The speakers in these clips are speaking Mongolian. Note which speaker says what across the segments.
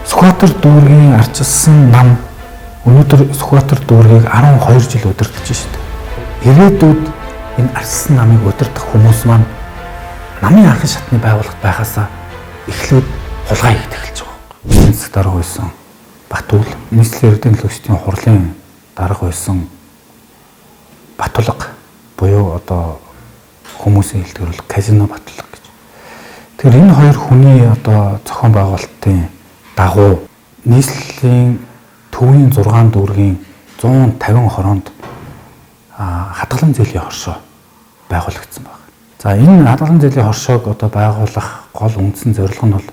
Speaker 1: Сүхбаатар дүүргийн арчилсан нам өнөөдөр Сүхбаатар дүүргийг 12 жил удирдах шүү дээ. Ирээдүйд энэ арчилсан намыг удирдах хүмүүс маань намын анхны шатны байгууллагт байхаасаа эхлээд хулгай хийх эхэлж байгаа. Энэ засаг дарга байсан Батүл, нийслэлийн эрдэнэ төлөвчдийн хурлын дарга байсан Батулга буюу одоо хүмүүсийн хэлдгэрүүл казино Батулга гэж. Тэгэхээр энэ хоёр хүний одоо зохион байгуулалтын дагуу нийслэлийн төвийн 6 дүүргийн 150 хороонд хадгалан зээлийн хоршоо байгуулагдсан байна. За энэ хадгалан зээлийн хоршоог одоо байгуулах гол үндсэн зорилго нь бол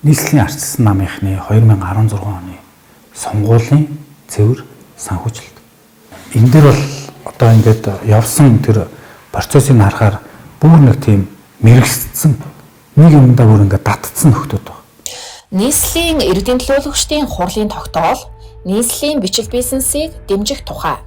Speaker 1: нийслэлийн арчилсан намынхны 2016 оны сонгуулийн цэвэр санхүүжилт. Энэ дээр бол одоо ингээд явсан тэр процессыг харахаар бүр нэг тийм мэрэгсцсэн нэг юмдаа бүр ингээд датцсан нөхдөд байна.
Speaker 2: Нийслэлийн эрдэнэ төлөөлөгчдийн хурлын тогтоол, нийслэлийн бичил бизнесийг дэмжих тухай.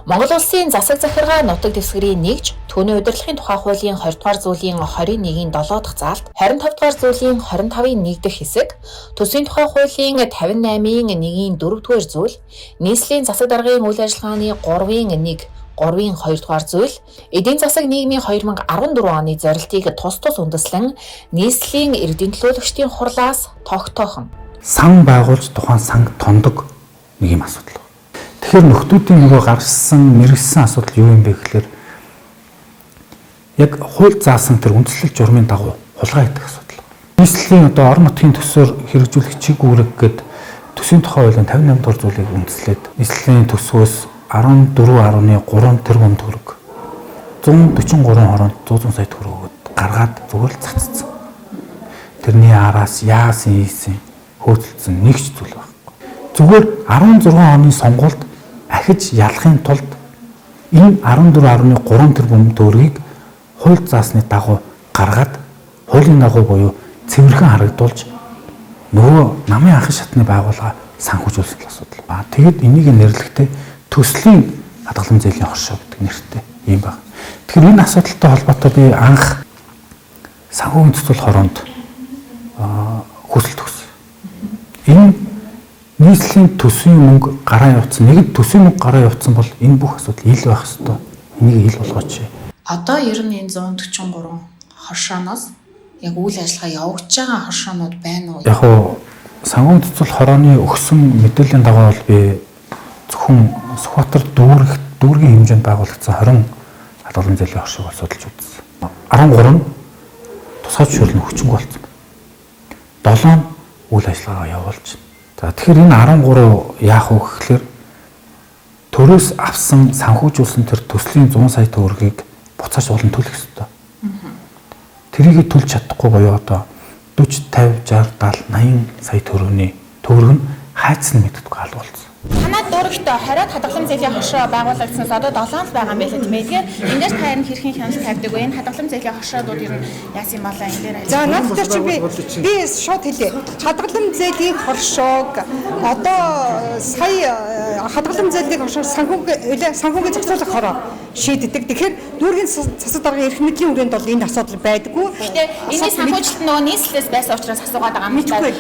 Speaker 2: Монгол улсын засаг захиргаа нутаг дэвсгэрийн нэгж түүний удирдлагын тухай хуулийн 20 дугаар зүйлийн 21-ийн 7 дахь заалт 25 дугаар зүйлийн 25-ийн 1 дахь хэсэг төсвийн тухай хуулийн 58-ийн 1-ийн 4 дугаар зүйл нийслэлийн засаг даргын үйл ажиллагааны 3-ийн 1 3-ийн 2 дугаар зүйл эдийн засаг нийгмийн 2014 оны зорилтыг тус үндэслэн нийслэлийн эрдэнэ төлөөлөгчдийн хурлаас тогтоохон
Speaker 1: сан байгуулж тухайн санг тондог нэг юм асуудал. Тэгэхээр нөхдүүдийн нөгөө гарсан мэрэгсэн асуудал юу юм бэ гэхээр яг хууль заасан тэр үндслэл журмын дагуу хулгай хийх асуудал. Нийслэлийн одоо орон нутгийн төсөөр хэрэгжүүлэх чиг үүрэг гээд төсвийн тухай хуулийн 58 дугаар зүйлийг үндэслээд нийслэлийн төсвөөс 14.3 тэрбум төгрөг 143 хороонд 100 сая төгрөгөд гаргаад зүгээр л цацсан. Тэрний араас яасан ийсэн хөөцөлдсөн нэг ч зүйл байхгүй. Зүгээр 16 оны сонгуульд ахиж ялахын тулд энэ 14.3 тэрбум төгрөгийг хууль заасны дагуу гаргаад хуулийн дагуу буюу цэвэрхэн харагдуулж нөгөө намын анхны шатны байгууллага санхүүжүүлсэн асуудал. Тэгэд энийг нэрлэхдээ төслийн хадгалан зээлийн хоршоо гэдэг нэртэй юм байна. Тэгэхээр энэ асуудалтай холбоотой би анх санхүүгийн төсөл хороонд хүсэлт өгсөн. Энэ нийслэлийн төсвийн мөнгө гараа явуулсан. Нэг төсвийн мөнгө гараа явуулсан бол энэ бүх асуудал ил байх ёстой. Энийг ил болгооч.
Speaker 3: Одоо ер нь энэ 143 хоршооноос яг үйл ажиллагаа явуулж байгаа хоршоонууд байна уу?
Speaker 1: Яг уу санхүүгийн төсөл хорооны өгсөн мэдээллийн дагуу бол би зөвхөн Сүхбаатар дүүргийн хэмжээнд байгуулагдсан 20 хадгалан зээлийн хоршоог судалж үзсэн. 13 нь тусгай зөвшөөрлөнд хүчинг болсон. 7 үйл ажиллагаа явуулж. За тэгэхээр энэ 13 яах вэ гэхээр төрөөс авсан санхүүжүүлсэн тэр төслийн 100 сая төгрөгийг буцааж олон төлөх ёстой. Тэрийг төлж чадахгүй боёо одоо 40, 50, 60, 70, 80 сая төгрөг нь хайцсан мэддэггүй алга болсон.
Speaker 4: Танай дүүрэгт 20-аад хадгалан зээлийн хоршоо байгуулагдсанаас одоо 7 л байгаа юм байна тийм ээ. Тэгэхээр энэ дээр та харин хэрхэн хяналт тавьдаг вэ? Энэ хадгалан зээлийн хоршоодууд ер нь яасан болоо энэ дээр.
Speaker 5: За надад чи би шууд хэлье. Хадгалан зээлийн хоршоог одоо сая хадгалан зээлийн хоршоо санхүүгийн зохицуулах хороо шийддэг. Тэгэхээр дүүргийн засаг даргын эрх мэдлийн хүрээнд бол энэ асуудал байдаггүй.
Speaker 4: Гэхдээ энэний санхүүжилт нөгөө нийслэлээс байсан учраас асуугаад байгаа юм байна.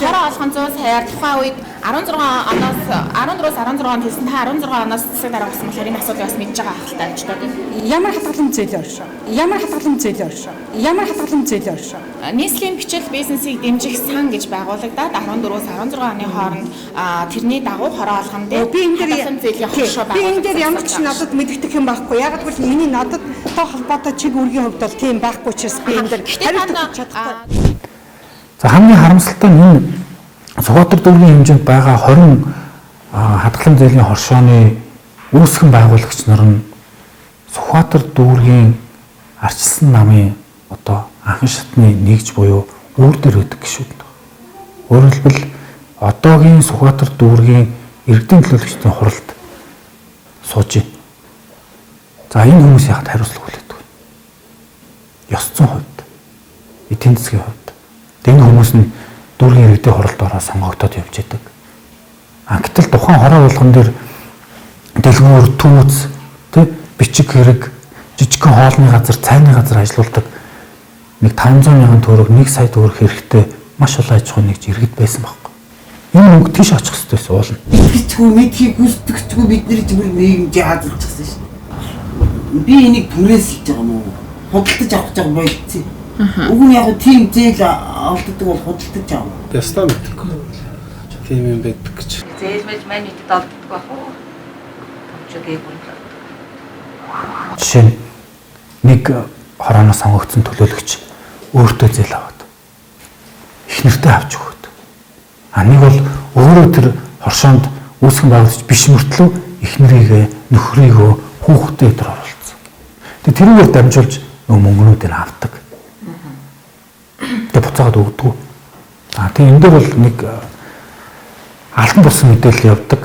Speaker 4: Хороо олгон 100 саяар тухайн үед 16 оноос 14-16 онд хэлсэн та 16 оноос засаг дарга болсон болохоор энэ асуудлыг бас мэдж байгаа ахaltaа гэж боддог.
Speaker 5: Ямар хадгалан зээлийн хоршоо? Ямар хадгалан зээлийн хоршоо? Ямар хадгалан зээлийн хоршоо?
Speaker 4: Нийслэлийн бичил бизнесийг дэмжих сан гэж байгуулагдаад 14-с 16 оны хооронд тэрний дагуу хороо олгон дээр
Speaker 5: би энэ
Speaker 4: хадгалан зээлийн хоршоо
Speaker 5: байгуулагдав. Би энэ дээр ямар ч надад мэдэгдэх юм байхгүй. Яг л миний надад тоо холбоотой чиг үүргийн хувьд бол тийм байхгүй учраас би энэ дээр хариулт чадахгүй.
Speaker 1: За хамгийн харамсалтай нь энэ Сүхбаатар дүүргийн хэмжээнд байгаа 20 хадгалан зээлийн хоршооны үүсгэн байгуулагч нар нь Сүхбаатар дүүргийн арчилсан намын одоо анхны шатны нэгж буюу үүр дээр өгдөг гişүүд. Өөрөөр хэлбэл одоогийн Сүхбаатар дүүргийн эрдэнэ төлөөлөгчдийн хуралд сууж байна. За энэ хүмүүс яагаад хариуцлага хүлээдэг вэ? Ёс зүйн хувьд, эдийн засгийн хувьд. Энэ хүмүүс нь дүүргийн иргэдийн хуралд ороо сонгогдоод явж байдаг. Гэтэл тухайн хороо болгон дээр дэлгүүр түүц бичиг хэрэг жижигхэн хоолны газар цайны газар ажиллаулдаг нэг 500 мянган төгрөг 1 сая төгрөг хэрэгтэй маш олон аж ахуйн нэгж иргэд байсан байхгүй. Энэ мөнгө тийш очих хэрэгтэйс уулна.
Speaker 6: Мэдчихгүй мэдхийг хүсдэгчгүй бид нар зүгээр нийгэмд яадлчихсан шин. Би энийг түрээсэлж байгаа юм уу? Худалдаж авах гэж байгаа болцсон. Уг нь яг тийм зээл олддог бол худалдаж авах.
Speaker 7: Ястаа мэдгүй. Тийм юм байдаг гэж.
Speaker 8: Зээл мэж маань идэд олддог байх уу? Төвчтэй юм.
Speaker 1: Жишээ нь нэг хорооноос сонгогдсон төлөөлөгч өөртөө зээл аваад их нэртэй авч өгöd. Нэг бол өөрөө тэр хоршоонд үүсгэн байгуулагч биш мөртлөө их нэрийгээ, нөхрийгөө, хүүхдээ өдр оруулсан. Тэгээ тэрүүгээр дамжуулж мөнгнүүдийг авдаг. Тэгээ буцаагаад өгдөг. Тэгээ энэ дээр бол нэг албан бус мэдээлэл явдаг.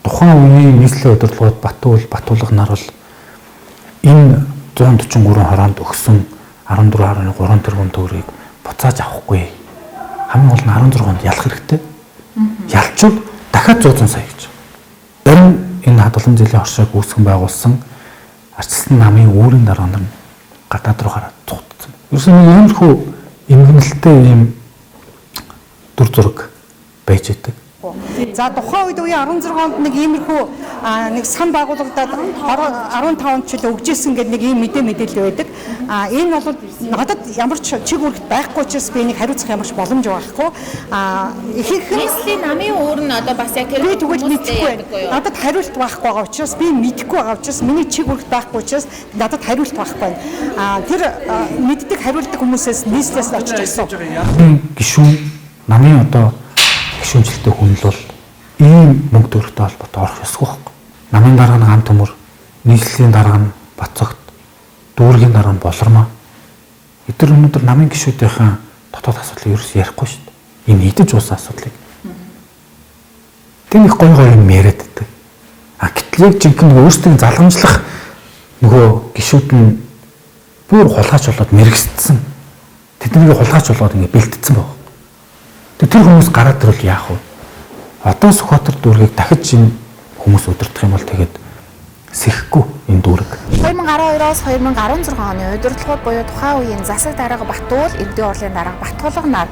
Speaker 1: Тухайн үеийн нийслэлийн удирдлагууд Батуулга нар бол энэ 143 хороонд өгсөн 14.3 тэрбум төгрөгийг буцааж авахгүй. Хамгийн гол нь 16-нд ялах хэрэгтэй. Ялчвал дахиад 100 сая гэж. Зарим энэ хадгалан зээлийн хоршоог үүсгэн байгуулсан арчилсан намын үүрийн дарга нар гадаад руу гараад цугтсан. Ерөөсөө нэг иймэрхүү эмгэнэлтэй ийм дүр зураг байж идэг.
Speaker 5: За тухайн үед үеийн 16 онд нэг иймэрхүү нэг сан байгуулагдаад 15 жил өгжсэн гэдэг нэг ийм мэдээлэл байдаг. Энэ бол надад ямар ч чиг үүрэгт байхгүй учраас би энийг хариуцах ямар ч боломж байхгүй. Ихэнх
Speaker 4: нийслэлийн намын үүр нь одоо бас яг тэр
Speaker 5: тэгвэл мэдхгүй. Надад хариулт байхгүй байгаа учраас би мэдэхгүй байгаа учраас миний чиг үүрэгт байхгүй учраас надад хариулт байхгүй. Тэр мэддэг хариулдаг хүмүүсээс нийслэлээс очиж асуу.
Speaker 1: Гишүүн намын одоо гишүүнчлэлтэй хүн бол ийм мөнгө төгрөгтэй холбоотой орох ёсгүй байхгүй. Намын дарга нь Ган Төмөр, нийслэлийн дарга нь Бацогт, дүүргийн дарга нь Болормоо. Эдгээр өнөөдөр намын гишүүдийн дотоод асуудлыг ерөөс ярихгүй шүү дээ. Энэ идэж уусан асуудлыг. Тэнд их гоё юм яриад байдаг. Гэтэл яг жинхэнэ өөрсдөө залгамжлах нөгөө гишүүд нь бүр хулгайч болоод мэрэгсдсэн. Тэднийг хулгайч болоод ингэ бэлтцсэн байна. Тэр хүмүүс гараад ирвэл яах вэ? Одоо Сүхбаатар дүүргийг дахиж энэ хүмүүс удирдах юм бол тэгээд сэхэхгүй энэ дүүрэг.
Speaker 4: 2012-оос 2016 оны удирдлагууд буюу тухайн үеийн засаг дарга Батуул, Иргэдийн урлын дарга Батулга нар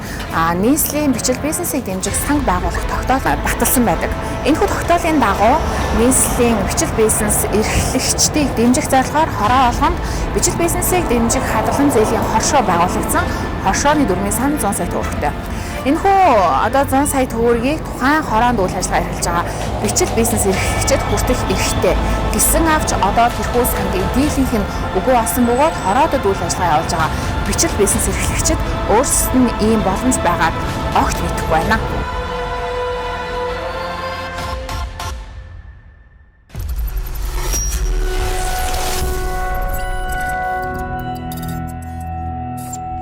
Speaker 4: нийслэлийн бичил бизнесийг дэмжих санг байгуулах тогтоол баталсан байдаг. Энэхүү тогтоолын дагуу нийслэлийн бичил бизнес эрхлэгчдийг дэмжих зорилгоор хороо олгонд бичил бизнесийг дэмжих хадгалан зээлийн хоршоо байгуулагдсан. Хоршооны дүрмийн сан 100 сая төгрөгтэй. Энэхүү одоо 100 сая төгрөгийг тухайн хороонд үйл ажиллагаа эрхэлж байгаа бичил бизнес эрхлэгчид хүртэх эрхтэй. Гисэн авч одоо тэрхүү сангийн дийлэнх нь үгүй болсон бөгөөд хороодод үйл ажиллагаа явуулж байгаа бичил бизнес эрхлэгчид өөрсдөд нь ийм боломж байгаад огт мэдэхгүй байна.